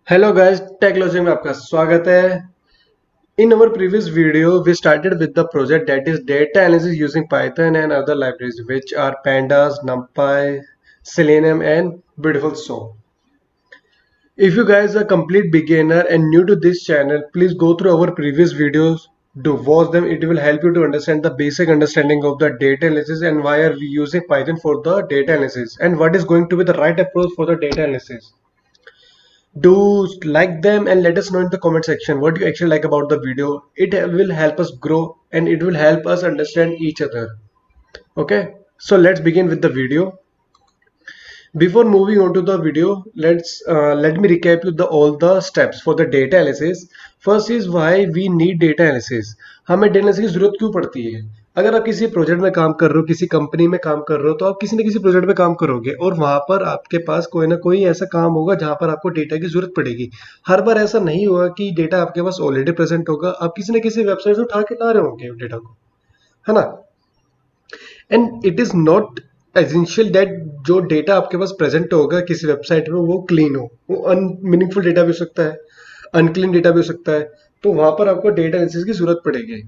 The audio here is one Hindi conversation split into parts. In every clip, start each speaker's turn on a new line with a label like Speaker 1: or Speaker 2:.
Speaker 1: Hello guys, Technology में आपका स्वागत है। In our previous video, we started with the project that is data analysis using Python and other libraries, which are Pandas, NumPy, Selenium, and Beautiful Soup. If you guys are a complete beginner and new to this channel, please go through our previous videos. Do watch them. It will help you to understand the basic understanding of the data analysis and why are we using Python for the data analysis and what is going to be the right approach for the data analysis. Do like them and let us know in the comment section what you actually like about the video. It will help us grow and it will help us understand each other. Okay, so let's begin with the video. Before moving on to the video, let me recap you all the steps for the data analysis. First is why we need data analysis. हमें data analysis की जरूरत क्यों पड़ती है? अगर आप किसी प्रोजेक्ट में काम कर रहे हो, किसी कंपनी में काम कर रहे हो, तो आप किसी न किसी प्रोजेक्ट में काम करोगे और वहां पर आपके पास कोई ना कोई ऐसा काम होगा जहां पर आपको डेटा की जरूरत पड़ेगी। हर बार ऐसा नहीं होगा कि डेटा आपके पास ऑलरेडी प्रेजेंट होगा, आप किसी न किसी वेबसाइट से उठा के ला रहे होंगे डेटा को, है ना। And it is not essential that जो डेटा आपके पास प्रेजेंट होगा किसी वेबसाइट में वो क्लीन हो, वो अनमीनिंगफुल डेटा भी हो सकता है, अनक्लीन डेटा भी हो सकता है, तो वहां पर आपको डेटा एनालिसिस की जरूरत पड़ेगी।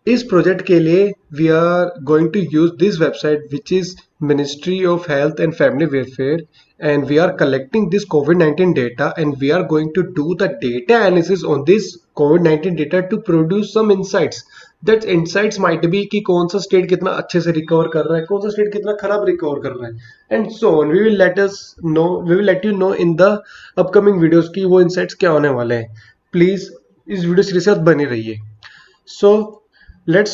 Speaker 1: इस प्रोजेक्ट के लिए we are going to use this website which is ministry of health and family welfare and we are collecting this COVID-19 data and we are going to do the data analysis on this COVID-19 data to produce some insights. That insights might be कि कौन सा स्टेट कितना अच्छे से रिकवर कर रहा है, कौन सा स्टेट कितना खराब रिकवर कर रहा है, and so on. We will let you know in the upcoming videos की वो इंसाइट्स क्या होने वाले हैं। प्लीज इस वीडियो सीरीज के साथ बनी रहिए। सो let's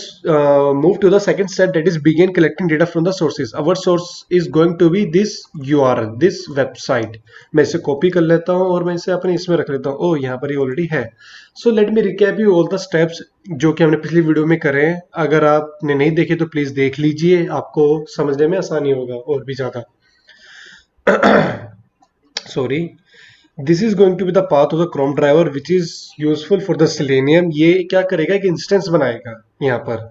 Speaker 1: move to the second step, that is begin collecting data from the sources. Our source is going to be this URL, this website. मैं इसे कॉपी कर लेता हूँ और मैं इसे अपने इसमें रख लेता हूँ। ओ यहाँ पर ये ऑलरेडी है। So let me recap you all the steps जो कि हमने पिछली वीडियो में करे हैं। अगर आपने नहीं देखे तो प्लीज देख लीजिए, आपको समझने में आसानी होगा और भी ज्यादा। Sorry, this is going to be the path of the Chrome driver which is useful for the Selenium. ये क्या करेगा कि इंस्टेंस बनाएगा। यहाँ पर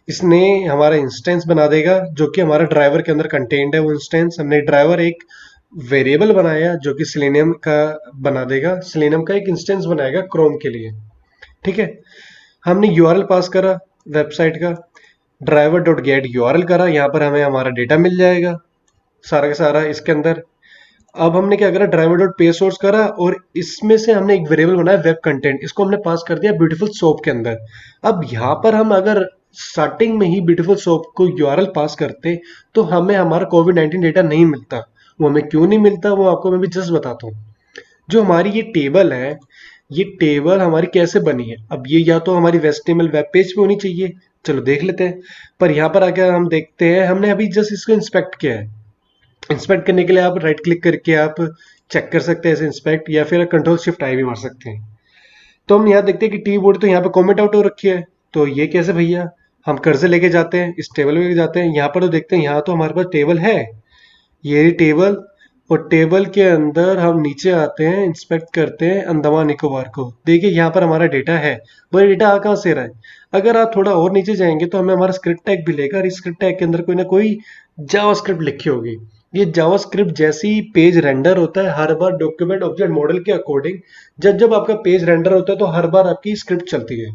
Speaker 1: इसने हमारा इंस्टेंस बना देगा जो कि हमारा ड्राइवर के अंदर कंटेंट है। वो इंस्टेंस हमने ड्राइवर एक वेरिएबल बनाया जो कि सेलेनियम का बना देगा, सेलेनियम का एक इंस्टेंस बनाएगा क्रोम के लिए। ठीक है, हमने यूआरएल पास करा वेबसाइट का, ड्राइवर डॉट गेट यूआरएल करा, यहाँ पर हमें हमारा डेटा मिल जाएगा सारा का सारा इसके अंदर। अब हमने क्या करा, ड्राइवर डॉट पे सोर्स करा और इसमें से हमने एक वेरिएबल बनाया वेब कंटेंट, इसको हमने पास कर दिया ब्यूटीफुल सोप के अंदर। अब यहाँ पर हम अगर स्टार्टिंग में ही ब्यूटीफुल सोप को यूआरएल पास करते तो हमें हमारा कोविड-19 डेटा नहीं मिलता। वो हमें क्यों नहीं मिलता वो आपको मैं भी जस्ट बताता हूँ। जो हमारी ये टेबल है, ये टेबल हमारी कैसे बनी है। अब ये या तो हमारी वेस्टेबल वेब पेज पे होनी चाहिए, चलो देख लेते हैं। पर यहाँ पर आकर हम देखते हैं, हमने अभी जस्ट इसको इंस्पेक्ट किया है। इंस्पेक्ट करने के लिए आप राइट क्लिक करके आप चेक कर सकते हैं ऐसे इंस्पेक्ट, या फिर कंट्रोल शिफ्ट आई भी मार सकते हैं। तो हम यहाँ देखते हैं कि टी बोर्ड तो यहाँ पे कमेंट आउट हो रखी है, तो ये कैसे भैया। हम कर्सर लेके जाते हैं, इस टेबल में जाते हैं, यहाँ पर तो देखते हैं यहाँ तो हमारे पास टेबल है, ये टेबल। और टेबल के अंदर हम नीचे आते हैं, इंस्पेक्ट करते हैं अंडमान निकोबार को, देखिए यहाँ पर हमारा डेटा है। वो डेटा आ कहाँ से रहा है। अगर आप थोड़ा और नीचे जाएंगे तो हमें हमारा स्क्रिप्ट टैग भी लेगा और इस स्क्रिप्ट टैग के अंदर कोई ना कोई जावास्क्रिप्ट लिखी होगी। ये जावास्क्रिप्ट जैसी पेज रेंडर होता है हर बार डॉक्यूमेंट ऑब्जेक्ट मॉडल के अकॉर्डिंग। जब जब आपका पेज रेंडर होता है तो हर बार आपकी स्क्रिप्ट चलती है,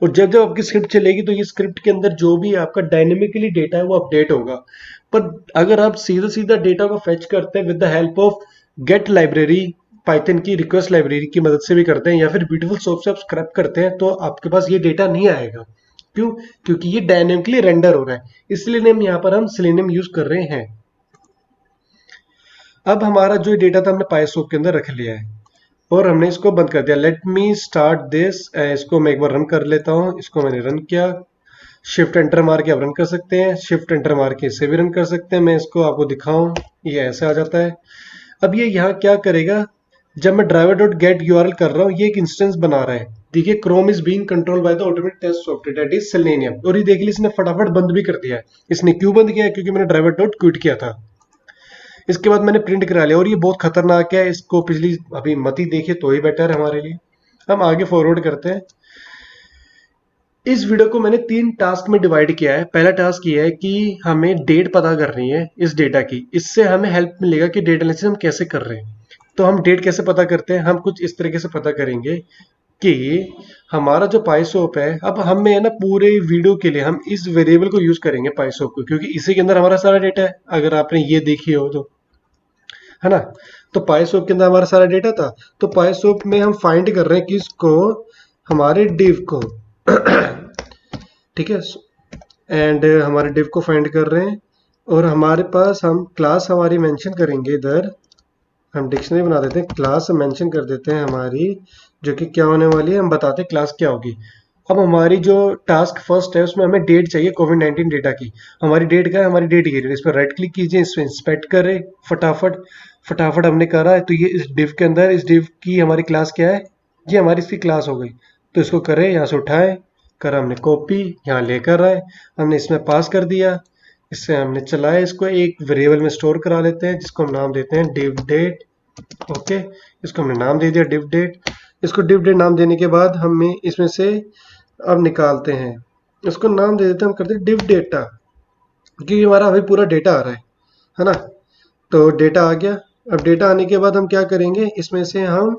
Speaker 1: और जब जब आपकी स्क्रिप्ट चलेगी तो ये स्क्रिप्ट के अंदर जो भी आपका डायनेमिकली डेटा है वो अपडेट होगा। पर अगर आप सीधा सीधा डेटा को फेच करते हैं with the help of get library, Python की रिक्वेस्ट लाइब्रेरी की मदद से भी करते हैं, या फिर ब्यूटीफुल सोप से आप स्क्रैप करते हैं, तो आपके पास ये डेटा नहीं आएगा। क्यों? क्योंकि ये डायनेमिकली रेंडर हो रहा है, इसलिए यहाँ पर हम सेलेनियम यूज कर रहे हैं। अब हमारा जो डेटा था हमने पाइसोप के अंदर रख लिया है और हमने इसको बंद कर दिया। लेट मी स्टार्ट दिस, इसको मैं एक बार रन कर लेता हूँ। इसको मैंने रन किया, शिफ्ट एंटर मार के आप रन कर सकते हैं, शिफ्ट एंटर मार के इसे भी रन कर सकते हैं। मैं इसको आपको दिखाऊं, ये ऐसे आ जाता है। अब ये यहाँ क्या करेगा, जब मैं ड्राइवर डॉट गेट यूआरएल कर रहा हूँ ये एक इंस्टेंस बना रहा है। देखिए Chrome is being controlled by the automatic test software that is Selenium. और ये देख लीजिए इसने फटाफट बंद भी कर दिया है। इसने क्यों बंद किया है, क्योंकि मैंने ड्राइवर डॉट क्विट किया था। इसके बाद मैंने प्रिंट करा लिया और ये बहुत खतरनाक है, इसको पिछली अभी मत ही देखिए तो ही बेटर है हमारे लिए। हम आगे फॉरवर्ड करते हैं। इस वीडियो को मैंने 3 टास्क में डिवाइड किया है। पहला टास्क ये है कि हमें डेट पता करनी है इस डेटा की, इससे हमें हेल्प मिलेगा कि डेटा एनालिसिस हम कैसे कर रहे हैं। तो हम डेट कैसे पता करते हैं? हम कुछ इस तरीके से पता करेंगे कि हमारा जो पाइसोप है, अब हमें है ना पूरे वीडियो के लिए हम इस वेरिएबल को यूज करेंगे पाइसोप को, क्योंकि इसी के अंदर हमारा सारा डेटा है, अगर आपने ये देखी हो तो, है ना। तो पाइसोप के अंदर हमारा सारा डेटा था, तो पाइसोप में हम फाइंड कर रहे हैं किसको, हमारे div को ठीक है। एंड हमारे div को फाइंड कर रहे हैं, और हमारे पास हम क्लास हमारी मेंशन करेंगे इधर, हम डिक्शनरी बना देते हैं, क्लास मेंशन कर देते हैं हमारी, जो कि क्या होने वाली है, हम बताते हैं क्लास क्या होगी। अब हमारी जो टास्क फर्स्ट है उसमें हमें डेट चाहिए कोविड-19 डेटा की। हमारी डेट क्या है, हमारी डेट ये, इस पर राइट क्लिक कीजिए, इसमें इंस्पेक्ट करें फटाफट। फटाफट हमने करा है, तो ये इस डिव के अंदर, इस डिव की हमारी क्लास क्या है, ये हमारी इसकी क्लास हो गई। तो इसको करें, यहाँ से उठाएं, करा हमने कॉपी, यहाँ लेकर आए, हमने इसमें पास कर दिया, इससे हमने चलाया, इसको एक वेरिएबल में स्टोर करा लेते हैं जिसको हम नाम देते हैं div date। ओके, इसको हमने नाम दे दिया div date। इसको div date नाम देने के बाद हमें इसमें से अब निकालते हैं, इसको नाम दे देते हैं, हम करते हैं div data, क्योंकि हमारा अभी पूरा डेटा आ रहा है ना। तो डेटा आ गया। अब डेटा आने के बाद हम क्या करेंगे, इसमें से हम,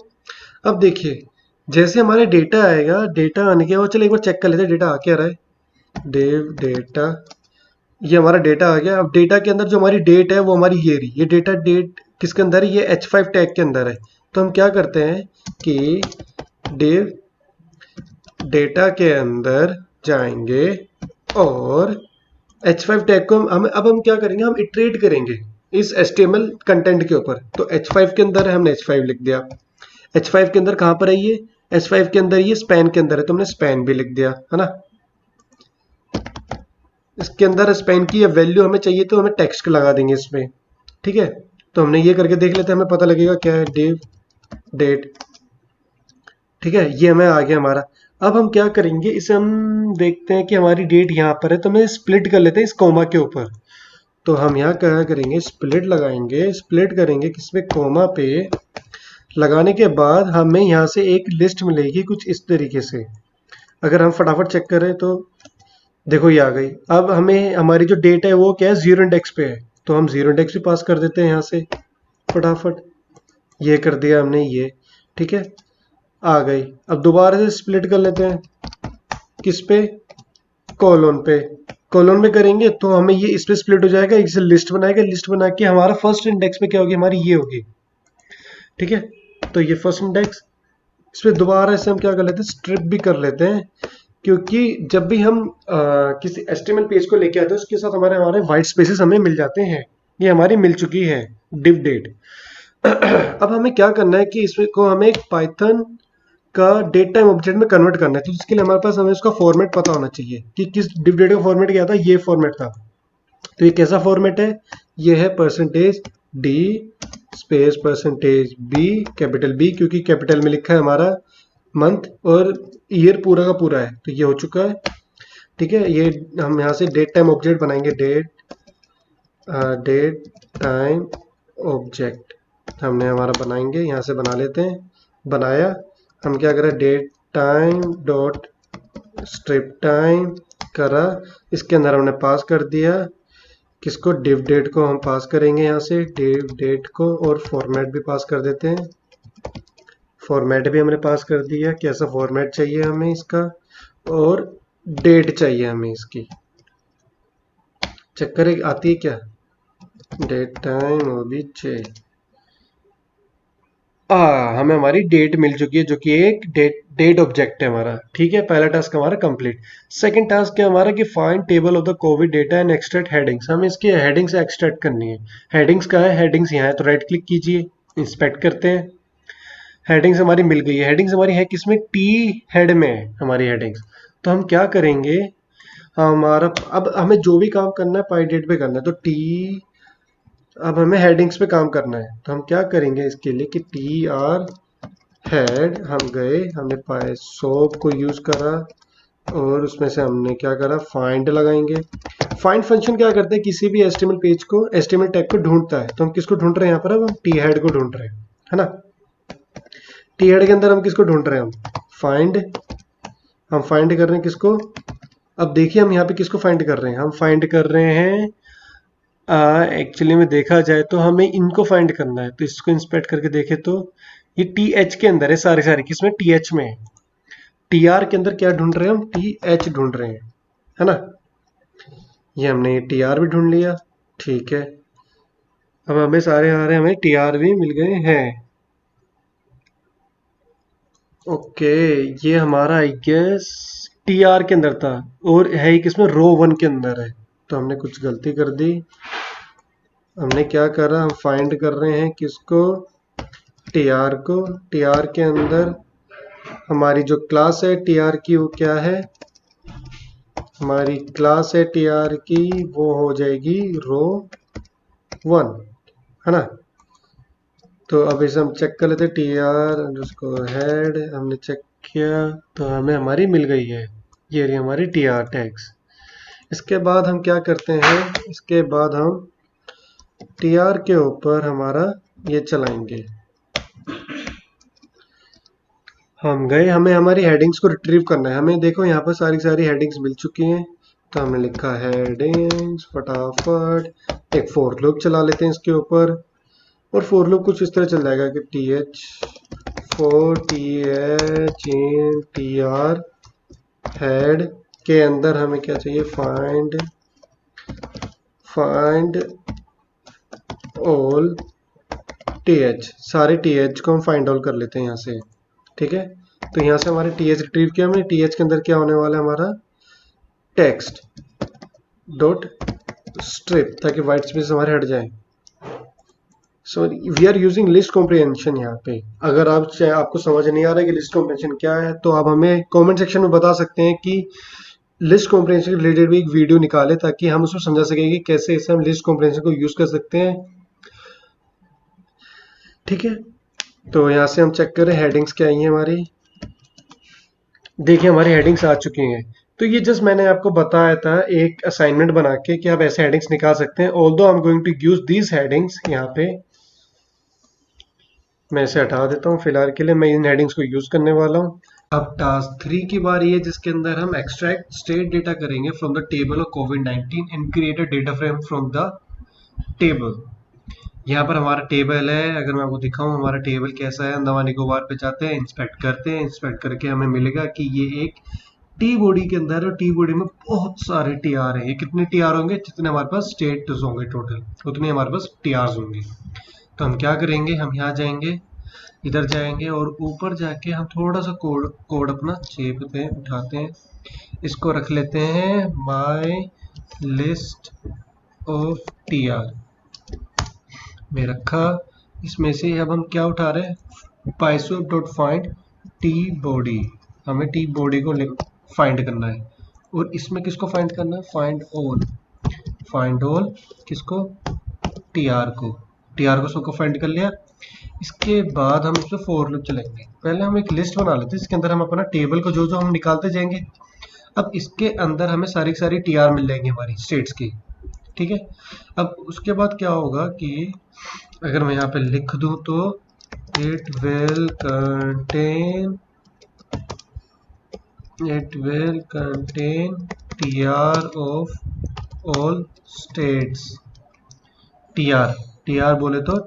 Speaker 1: अब देखिए जैसे हमारे डेटा आएगा, डेटा आने के बाद चलो एक बार चेक कर लेते हैं डेटा आ क्या रहा है। div data, ये हमारा डेटा आ गया। अब डेटा के अंदर जो हमारी डेट है वो हमारी ये रही, ये डेटा डेट किसके अंदर है, ये H5 टैग के अंदर है। तो हम क्या करते हैं कि div डेटा के अंदर जाएंगे और H5 टैग को हम अब हम क्या करेंगे, हम इटरेट करेंगे इस HTML कंटेंट के ऊपर। तो H5 के अंदर है, हमने H5 लिख दिया। H5 के अंदर कहाँ पर है ये, H5 के अंदर ये स्पैन के अंदर है, तो हमने स्पैन भी लिख दिया, है ना। इसके अंदर स्पैन की वैल्यू हमें चाहिए तो हमें टेक्स्ट लगा देंगे इसमें, ठीक है। तो हमने ये करके देख लेते हैं, हमें पता लगेगा क्या है, div date, ठीक है, ये हमें आ गया हमारा। अब हम क्या करेंगे, इसे हम देखते हैं कि हमारी डेट यहाँ पर है, तो हमें स्प्लिट कर लेते हैं इस कोमा के ऊपर। तो हम यहाँ क्या करेंगे, स्प्लिट लगाएंगे, स्प्लिट करेंगे किसमें, कोमा पे। लगाने के बाद हमें यहाँ से एक लिस्ट मिलेगी कुछ इस तरीके से। अगर हम फटाफट चेक करें तो देखो ये आ गई। अब हमें हमारी जो डेट है वो क्या है, जीरो इंडेक्स पे है, तो हम जीरो इंडेक्स भी पास कर देते हैं यहाँ से फटाफट। ये कर दिया हमने ये, ठीक है, आ गई। अब दोबारा से स्प्लिट कर लेते हैं किस पे, कॉलोन पे। कॉलोन में करेंगे तो हमें ये इस पे स्प्लिट हो जाएगा, इसे लिस्ट बनाएगा, लिस्ट बना के हमारा फर्स्ट इंडेक्स पे क्या होगी, हमारी ये होगी, ठीक है। तो ये फर्स्ट इंडेक्स, इस पे दोबारा से हम क्या कर लेते हैं, स्ट्रिप भी कर लेते हैं, क्योंकि जब भी हम किसी HTML पेज को लेके आते हैं उसके साथ हमारे हमारे वाइट स्पेसेस हमें मिल जाते हैं। ये हमारी मिल चुकी है div date। अब हमें क्या करना है कि इसको हमें एक पाइथन का डेट टाइम ऑब्जेक्ट में कन्वर्ट करना है, तो इसके लिए हमारे पास हमें उसका फॉर्मेट पता होना चाहिए कि किस div date का फॉर्मेट क्या था, ये फॉर्मेट था। तो ये कैसा फॉर्मेट है, ये है %d space %b capital B, क्योंकि कैपिटल में लिखा है हमारा मंथ, और ईयर पूरा का पूरा है, तो ये हो चुका है, ठीक है। ये हम यहाँ से डेट टाइम ऑब्जेक्ट बनाएंगे, डेट टाइम ऑब्जेक्ट हमने हमारा बनाएंगे, यहाँ से बना लेते हैं। बनाया, हम क्या करें, date time dot strip time करा, इसके अंदर हमने पास कर दिया किसको, div date को हम पास करेंगे यहाँ से, div date को, और फॉर्मेट भी पास कर देते हैं। फॉर्मेट भी हमने पास कर दिया, कैसा फॉर्मेट चाहिए हमें इसका, और डेट चाहिए हमें इसकी। चेक करें आती है क्या, डेट टाइम ओबीजे, हमें हमारी डेट मिल चुकी है, जो कि एक डेट ऑब्जेक्ट है हमारा, ठीक है। पहला टास्क हमारा कंप्लीट। सेकंड टास्क है हमारा कि find table of the Covid data and extract headings. हमें इसकी हेडिंग्स एक्सट्रैक्ट करनी है। हेडिंग्स कहाँ है, हेडिंग्स यहाँ है, तो राइट क्लिक कीजिए, इंस्पेक्ट करते हैं। हेडिंग्स हमारी मिल गई है। हेडिंग्स हमारी है किसमें, टी हेड में है हमारी हेडिंग्स। तो हम क्या करेंगे, हमारा अब हमें जो भी काम करना है पाई डेट पे करना है, तो टी, अब हमें हेडिंग्स पे काम करना है, तो हम क्या करेंगे इसके लिए कि tr हेड, हम गए, हमने पाइसोप को यूज करा, और उसमें से हमने क्या करा, फाइंड लगाएंगे। फाइंड फंक्शन क्या करते हैं, किसी भी HTML पेज को, HTML टैग को ढूंढता है। तो हम किसको ढूंढ रहे हैं यहाँ पर, अब हम टी हेड को ढूंढ रहे हैं, है ना। टी हेड के अंदर हम किसको ढूंढ रहे हैं, हम फाइंड कर रहे हैं किसको। अब देखिए हम यहाँ पे किसको फाइंड कर रहे हैं, हम फाइंड कर रहे हैं एक्चुअली में देखा जाए तो हमें इनको फाइंड करना है, तो इसको इंस्पेक्ट करके देखे तो ये टी एच के अंदर है, सारे सारे किसमें, टी एच में। टी आर के अंदर क्या ढूंढ रहे हैं हम, टी एच ढूंढ रहे हैं, है ना। ये हमने ये टी आर भी ढूंढ लिया, ठीक है। अब हमें सारे आ रहे हैं, हमें टी आर भी मिल गए हैं। ओके, ये हमारा आई गेस टी आर के अंदर था, और है ही किसमें, रो वन के अंदर है। तो हमने कुछ गलती कर दी। हमने क्या करा, हम फाइंड कर रहे हैं किसको, टी आर को। टी आर के अंदर हमारी जो क्लास है टी आर की, वो क्या है, हमारी क्लास है टी आर की, वो हो जाएगी रो वन, है ना। तो अब इसे हम चेक कर लेते हैं, टी आर अंडरस्कोर हेड, हमने चेक किया तो हमें हमारी मिल गई है, ये रही हमारी टी आर टैग्स। इसके बाद हम क्या करते हैं, इसके बाद हम टी आर के ऊपर हमारा ये चलाएंगे। हम गए, हमें हमारी हेडिंग्स को रिट्रीव करना है। हमें देखो यहाँ पर सारी सारी हेडिंग्स मिल चुकी हैं, तो हमने लिखा हेडिंग्स, फटाफट एक फोर लूप चला लेते हैं इसके ऊपर। और फोर लूप कुछ इस तरह चल जाएगा कि T H four T H in T R head के अंदर हमें क्या चाहिए, find find all T H, सारे टी एच को हम फाइंड ऑल कर लेते हैं यहाँ से, ठीक है। तो यहाँ से हमारे टी एच रिट्रीव किया हमने। टी एच के अंदर क्या होने वाला है, हमारा टेक्स्ट डॉट स्ट्रिप, ताकि व्हाइट स्पेस हमारे हट जाए। So we are using list comprehension यहाँ पे। अगर आपको समझ नहीं आ रहा है कि लिस्ट कॉम्प्रिहेंशन क्या है, तो आप हमें कमेंट सेक्शन में बता सकते हैं कि लिस्ट कॉम्प्रिहेंशन के रिलेटेड भी एक वीडियो निकाले, ताकि हम उसको समझा सकें कि कैसे इसे हम लिस्ट कॉम्प्रिहेंशन को यूज कर सकते हैं, ठीक है। तो यहाँ से हम चेक करें हेडिंग्स क्या आई हैं हमारी। देखिए हमारी हेडिंग्स आ चुकी हैं। तो ये जस्ट मैंने आपको बताया था एक असाइनमेंट बना के कि आप ऐसे हेडिंग्स निकाल सकते हैं। Although I am going to use these headings, यहाँ पे मैं इसे हटा देता हूँ फिलहाल के लिए, मैं इन हेडिंग्स को यूज करने वाला हूँ। अब टास्क 3 की बारी है, जिसके अंदर हम एक्सट्रैक्ट स्टेट डेटा करेंगे from the table of covid and create a data frame from the table. यहाँ पर हमारा टेबल है, अगर मैं आपको दिखाऊं हमारा टेबल कैसा है। अंडमान निकोबार पे जाते हैं, इंस्पेक्ट करते हैं, इंस्पेक्ट करके हमें मिलेगा कि ये एक टी बॉडी के अंदर है। टी बॉडी में बहुत सारे टी आर है। ये कितने टी आर होंगे, जितने हमारे पास स्टेट्स होंगे टोटल, उतने हमारे पास टी आर होंगे। तो हम क्या करेंगे, हम यहाँ जाएंगे, इधर जाएंगे, और ऊपर जाके हम थोड़ा सा कोड कोड अपना छेपते हैं, उठाते हैं, इसको रख लेते हैं my list of T R में रखा। इसमें से अब हम क्या उठा रहे हैं, पाइसोप डॉट फाइंड टी बॉडी, हमें टी बॉडी को फाइंड करना है। और इसमें किसको फाइंड करना है, फाइंड ऑल किसको, टी आर को सबको फाइंड कर लिया। इसके बाद हम इसमें फॉर लूप चलेंगे। पहले हम एक लिस्ट बना लेते हैं, इसके अंदर हम अपना टेबल को जो जो हम निकालते जाएंगे। अब इसके अंदर हमें सारी सारी टी आर मिल जाएंगी हमारी स्टेट्स की, ठीक है। अब उसके बाद क्या होगा कि अगर मैं यहाँ पे लिख दूं तो it will contain tr of all states। tr बोले तो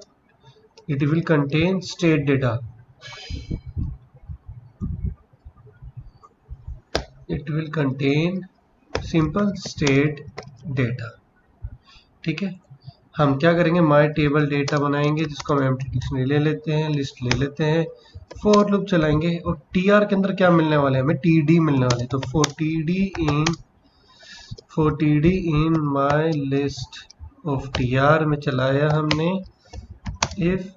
Speaker 1: it will contain state data, it will contain simple state data, ठीक है। हम क्या करेंगे, माई टेबल डेटा बनाएंगे, जिसको हम एम्प्टी डिक्शनरी ले लेते हैं, लिस्ट ले लेते हैं, फॉर लूप चलाएंगे। और टी आर के अंदर क्या मिलने वाले हैं, हमें टी डी मिलने वाले। तो for T D in my list of T R में चलाया हमने, इफ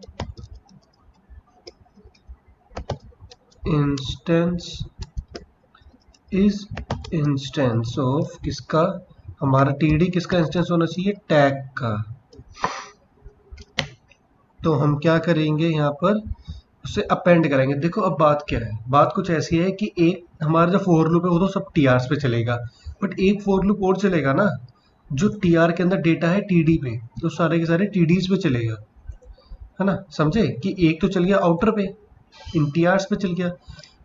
Speaker 1: इंस्टेंस ऑफ किसका, हमारा टी डी किसका इंस्टेंस होना चाहिए, टैग का। तो हम क्या करेंगे, यहाँ पर उसे अपेंड करेंगे। देखो अब बात क्या है, बात कुछ ऐसी है कि एक हमारा जो फॉर लूप है वो तो सब टी आर पे चलेगा, बट एक फॉर लूप और चलेगा ना, जो टी आर के अंदर डेटा है टी डी पे, तो सारे के सारे टी डीज पे चलेगा, है ना। समझे कि एक तो चल गया आउटर पे, इन टी आर पे चल गया,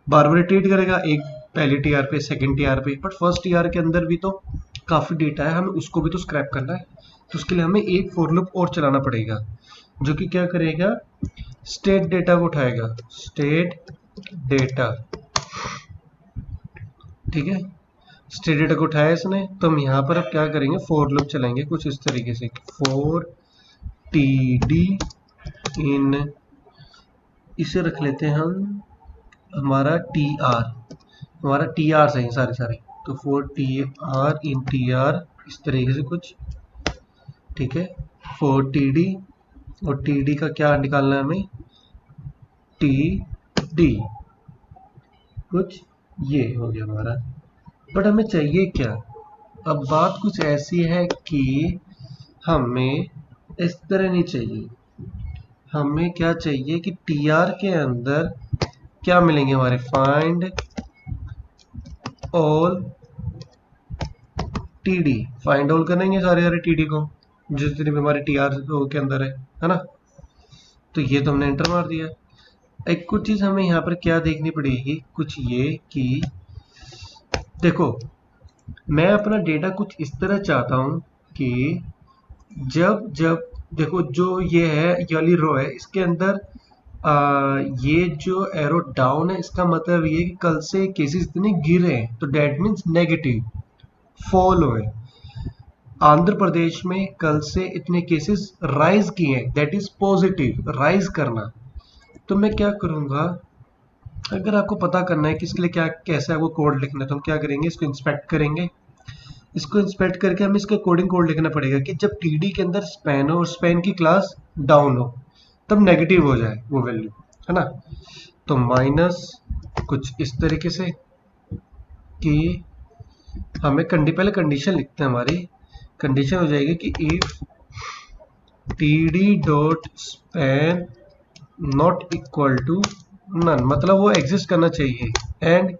Speaker 1: बार बार रिट्रीट करेगा, एक पहले टी आर पे, सेकेंड टी आर पे, बट फर्स्ट टी आर के अंदर भी तो काफी डेटा है, हमें उसको भी तो स्क्रैप करना है। तो उसके लिए हमें एक फॉर लूप और चलाना पड़ेगा, जो कि क्या करेगा, स्टेट डेटा को उठाएगा, स्टेट डेटा, ठीक है। स्टेट डेटा को उठाया इसने, तो हम यहाँ पर अब क्या करेंगे, फॉर लूप चलाएंगे कुछ इस तरीके से, फॉर टी डी इन, इसे रख लेते हैं हम हमारा टी आर, हमारा टी आर सही सारे सारे, तो for T R in T R, इस तरीके से कुछ, ठीक है। फॉर टी डी, और टी डी का क्या निकालना है हमें, टी डी, कुछ ये हो गया हमारा। बट हमें चाहिए क्या, अब बात कुछ ऐसी है कि हमें इस तरह नहीं चाहिए, हमें क्या चाहिए कि टी आर के अंदर क्या मिलेंगे हमारे, find all T D, find all करेंगे सारे सारे टी डी को जितने भी हमारे टी आर के अंदर है ना। तो ये तो हमने एंटर मार दिया। एक कुछ चीज हमें यहाँ पर क्या देखनी पड़ेगी, कुछ ये कि देखो मैं अपना डेटा कुछ इस तरह चाहता हूँ कि जब जब देखो जो ये है, ये वाली रो है, इसके अंदर ये जो एरो डाउन है, इसका मतलब ये कि कल से केसेस इतने गिरे हैं, तो डेट मीन्स नेगेटिव फॉल हुए। आंध्र प्रदेश में कल से इतने केसेस राइज किए हैं, दैट इज पॉजिटिव, राइज करना। तो मैं क्या करूंगा, अगर आपको पता करना है कि इसके लिए क्या कैसे आपको कोड लिखना है, तो हम क्या करेंगे, इसको इंस्पेक्ट करेंगे, इसको इंस्पेक्ट करके हमें इसका कोडिंग कोड लिखना पड़ेगा कि जब टीडी के अंदर स्पैन हो और स्पैन की क्लास डाउन हो, तब नेगेटिव हो जाए वो वैल्यू, है ना। तो माइनस कुछ इस तरीके से कि हमें पहले कंडीशन लिखते हैं, हमारी कंडीशन हो जाएगी कि if TD dot span not equal to none, मतलब वो एग्जिस्ट करना चाहिए, एंड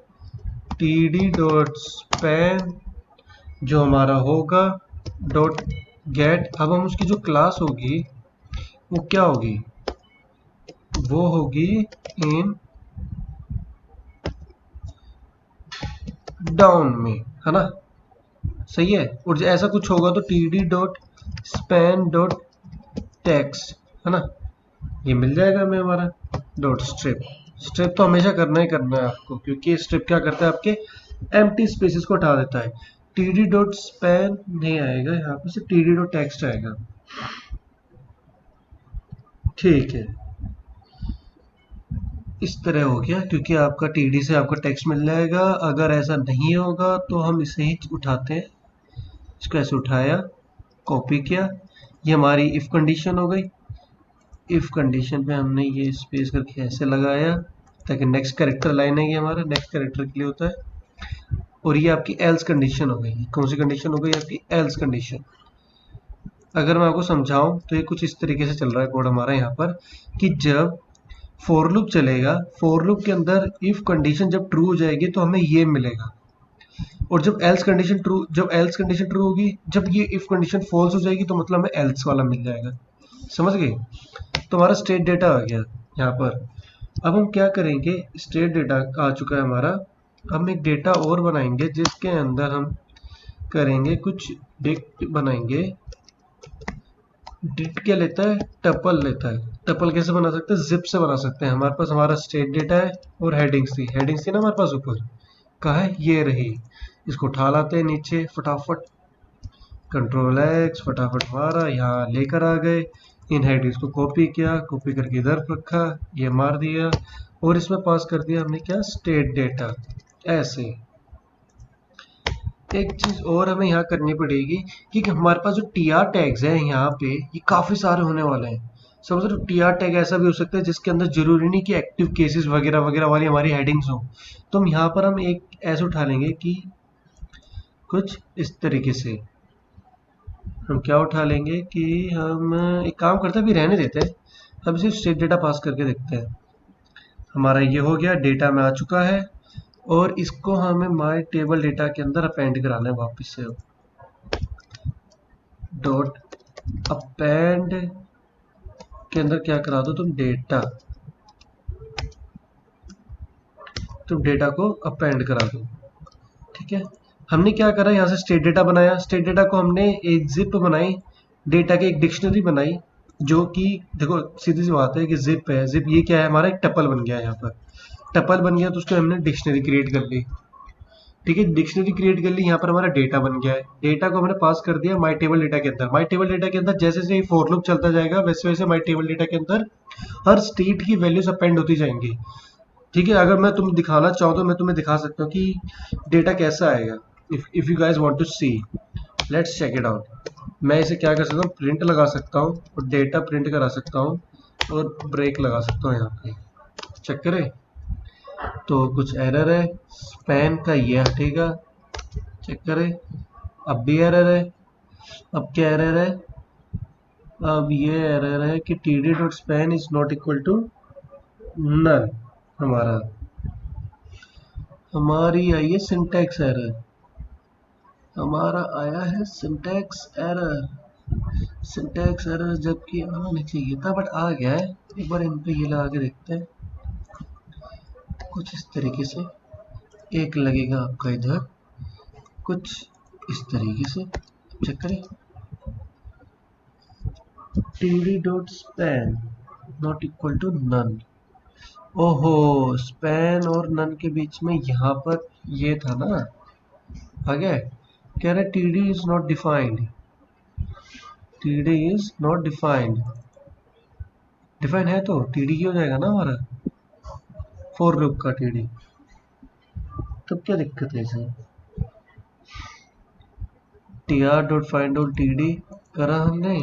Speaker 1: टीडी डॉट स्पैन जो हमारा होगा डॉट गेट, अब हम उसकी जो क्लास होगी वो क्या होगी, वो होगी इन डाउन में, है ना, सही है। और ऐसा कुछ होगा तो T D dot span dot text, है ना, ये मिल जाएगा हमें हमारा डॉट स्ट्रिप। स्ट्रिप तो हमेशा करना ही करना है आपको, क्योंकि स्ट्रिप क्या करता है, आपके एम्प्टी स्पेसेस को हटा देता है। टी डी डॉट स्पैन नहीं आएगा यहाँ पे, सिर्फ टी डी डॉट टेक्स्ट आएगा, ठीक है। इस तरह हो गया, क्योंकि आपका टीडी से आपका टेक्स्ट मिल जाएगा। अगर ऐसा नहीं होगा तो हम इसे ही उठाते हैं, इसको ऐसे उठाया, कॉपी किया, ये हमारी इफ कंडीशन हो गई। इफ कंडीशन पे हमने ये स्पेस करके ऐसे लगाया ताकि नेक्स्ट कैरेक्टर लाइन है, ये हमारा नेक्स्ट कैरेक्टर के लिए होता है। और ये आपकी एल्स कंडीशन हो गई, कौन सी कंडीशन हो गई आपकी, एल्स कंडीशन। अगर मैं आपको समझाऊं तो ये कुछ इस तरीके से चल रहा है कोड हमारा यहाँ पर, कि जब फॉर लूप चलेगा, फॉर लूप के अंदर इफ कंडीशन जब ट्रू हो जाएगी तो हमें ये मिलेगा, और जब एल्स कंडीशन ट्रू होगी, जब ये इफ कंडीशन फॉल्स हो जाएगी तो मतलब हमें एल्स वाला मिल जाएगा। समझ गए, तो हमारा स्टेट डेटा आ गया यहाँ पर। अब हम क्या करेंगे, स्टेट डेटा आ चुका है हमारा, हम एक डेटा और बनाएंगे जिसके अंदर हम करेंगे कुछ डिक्ट बनाएंगे। डिक्ट क्या लेता है, टपल लेता है। टपल कैसे बना सकते हैं, जिप से बना सकते हैं। हमारे पास हमारा स्टेट डेटा है और हेडिंग्स थी ना हमारे पास ऊपर, कहाँ है, ये रही। इसको उठा लाते हैं नीचे फटाफट, कंट्रोल एक्स, फटाफट मारा, यहाँ लेकर आ गए। इन हेडिंग्स को कॉपी किया, कॉपी करके इधर रखा, ये मार दिया, और इसमें पास कर दिया हमने क्या, स्टेट डेटा। ऐसे एक चीज और हमें यहाँ करनी पड़ेगी कि हमारे पास जो टी आर टैग्स है यहाँ पे, ये काफी सारे होने वाले हैं। समझ रहे हो, टी आर टैग ऐसा भी हो सकता है जिसके अंदर जरूरी नहीं कि एक्टिव केसेस वगैरह वगैरह वाली हमारी हेडिंग्स हो। तो हम यहाँ पर हम एक ऐसे उठा लेंगे कि कुछ इस तरीके से हम क्या उठा लेंगे कि हम एक काम करते हैं, अभी रहने देते हैं, अब सिर्फ स्टेट डेटा पास करके देखते हैं। हमारा ये हो गया, डेटा में आ चुका है, और इसको हमें माई टेबल डेटा के अंदर अपेंड कराना है वापस से। डॉट अपेंड के अंदर क्या करा दो तुम, डेटा को अपेंड करा दो, ठीक है। हमने क्या करा, यहाँ से स्टेट डेटा बनाया, स्टेट डेटा को हमने एक जिप बनाई डेटा की एक डिक्शनरी बनाई, जो कि देखो सीधी सी बात है कि जिप है, जिप ये क्या है, हमारा एक टपल बन गया है। यहाँ पर टपल बन गया तो उसको हमने डिक्शनरी क्रिएट कर ली। ठीक है, डिक्शनरी क्रिएट कर ली, यहाँ पर हमारा डेटा बन गया है। डेटा को हमने पास कर दिया माई टेबल डेटा के अंदर। माई टेबल डेटा के अंदर जैसे जैसे फॉर लूप चलता जाएगा वैसे वैसे माई टेबल डेटा के अंदर हर स्टेट की वैल्यूज अपेंड होती जाएंगी। ठीक है, अगर मैं तुम्हें दिखाना चाहूँ तो मैं तुम्हें दिखा सकता हूँ कि डेटा कैसा आएगा। If you guys want to see, let's check it out. मैं इसे क्या कर सकता हूँ, प्रिंट लगा सकता हूँ और डेटा प्रिंट करा सकता हूँ और ब्रेक लगा सकता हूँ यहाँ पे। चेक करें तो कुछ एरर है, स्पैन का ये हटेगा। चेक करें, अब भी एरर है। अब क्या एरर है, अब ये एरर है कि td dot span is not equal to none. हमारी आई है सिंटैक्स एरर, हमारा आया है सिंटैक्स एरर। सिंटैक्स एरर जबकि आना चाहिए था बट आ गया है। एक बार इन पे ये लगा के देखते हैं, कुछ इस तरीके से एक लगेगा आपका इधर, कुछ इस तरीके से। चेक करें, td dot span not equal to none. ओहो, स्पैन और नन के बीच में यहाँ पर ये था ना, आ गया। कह रहे td is not defined, td is not defined. Define है तो td ही हो जाएगा ना हमारा, फॉर लूप का td। तब क्या दिक्कत है इसे, tr dot find out td करा हमने,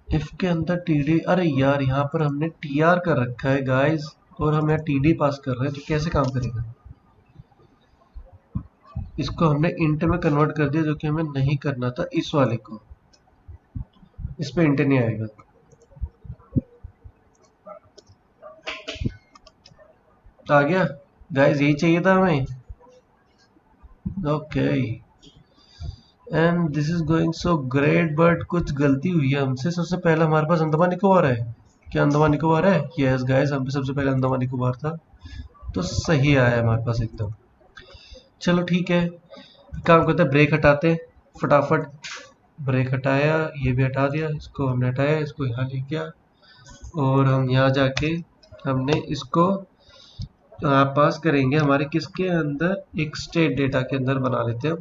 Speaker 1: इफ के अंदर td। अरे यार यहाँ पर हमने tr कर रखा है गाइस और हम यहाँ td पास कर रहे हैं, तो कैसे काम करेगा। इसको हमने इंट में कन्वर्ट कर दिया, जो कि हमें नहीं करना था। इस वाले को, इस पे इंट नहीं आएगा। आ गया गाइस, यही चाहिए था हमें। Okay, and this is going so great, but कुछ गलती हुई है हमसे। सबसे पहले हमारे पास अंडमान निकोबार है। क्या अंडमान निकोबार है? यस गाइस, हम पे सबसे पहले अंडमान निकोबार था, तो सही आया हमारे पास एकदम। चलो ठीक है, काम करते हैं, ब्रेक हटाते फटाफट। ब्रेक हटाया, ये भी हटा दिया, इसको हमने हटाया, इसको यहाँ ले गया और हम यहाँ जाके हमने इसको पास करेंगे हमारे किसके अंदर, एक स्टेट डेटा के अंदर बना लेते हैं।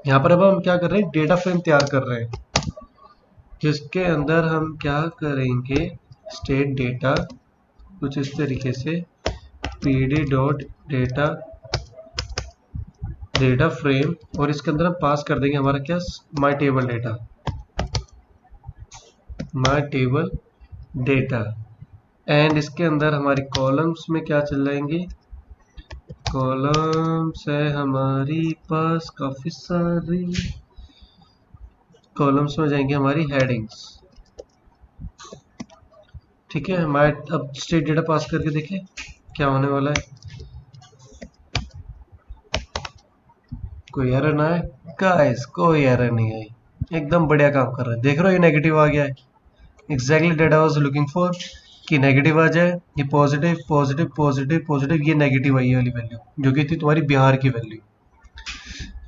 Speaker 1: यहाँ पर अब हम क्या कर रहे हैं, डेटा फ्रेम तैयार कर रहे हैं, जिसके अंदर हम क्या करेंगे, स्टेट डेटा कुछ इस तरीके से pd dot data data frame, और इसके अंदर हम पास कर देंगे हमारा क्या, माई table data, my table data. And इसके अंदर हमारी कॉलम्स में क्या चल जाएंगे, कॉलम्स है हमारी पास काफी सारी, कॉलम्स में जाएंगे हमारी हेडिंग्स। ठीक है, हमारे अब स्टेट डेटा पास करके देखें क्या होने वाला है। कोई एरर ना है गाइस, कोई एरर नहीं आई, एकदम बढ़िया काम कर रहा है। देख रहे हो ये नेगेटिव आ गया है, exactly that I was looking for कि नेगेटिव आ जाए। ये पॉजिटिव पॉजिटिव पॉजिटिव पॉजिटिव, ये नेगेटिव आई वाली वैल्यू जो कि थी तुम्हारी बिहार की वैल्यू।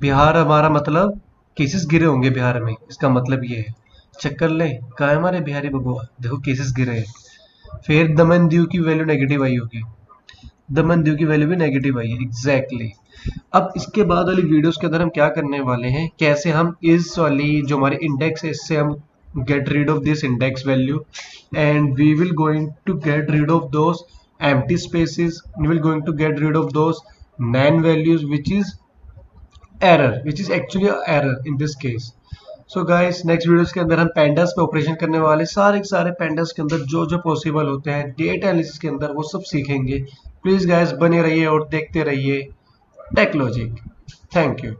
Speaker 1: बिहार हमारा मतलब केसेस गिरे होंगे बिहार में, इसका मतलब ये है। चेक कर ले, कहा है हमारे बिहारी बबुआ, देखो केसेस गिरे हैं। फिर दमन दीव की वैल्यू नेगेटिव आई होगी, दमन दीव की वैल्यू भी नेगेटिव आई है, एग्जैक्टली। अब इसके बाद वाली वीडियोस के अंदर हम क्या करने वाले हैं, कैसे हम इस वाली जो हमारे इंडेक्स है इससे हम get rid of this index value, and we will going to get rid of those empty spaces, we will going to get rid of those nan values which is error, which is actually a error in this case. So guys, next videos के अंदर हम pandas पे ऑपरेशन करने वाले, सारे के सारे pandas के अंदर जो जो पॉसिबल होते हैं डेटा एनालिसिस के अंदर, वो सब सीखेंगे। प्लीज गाइस बने रहिए और देखते रहिए टेक लॉजिक। Thank you.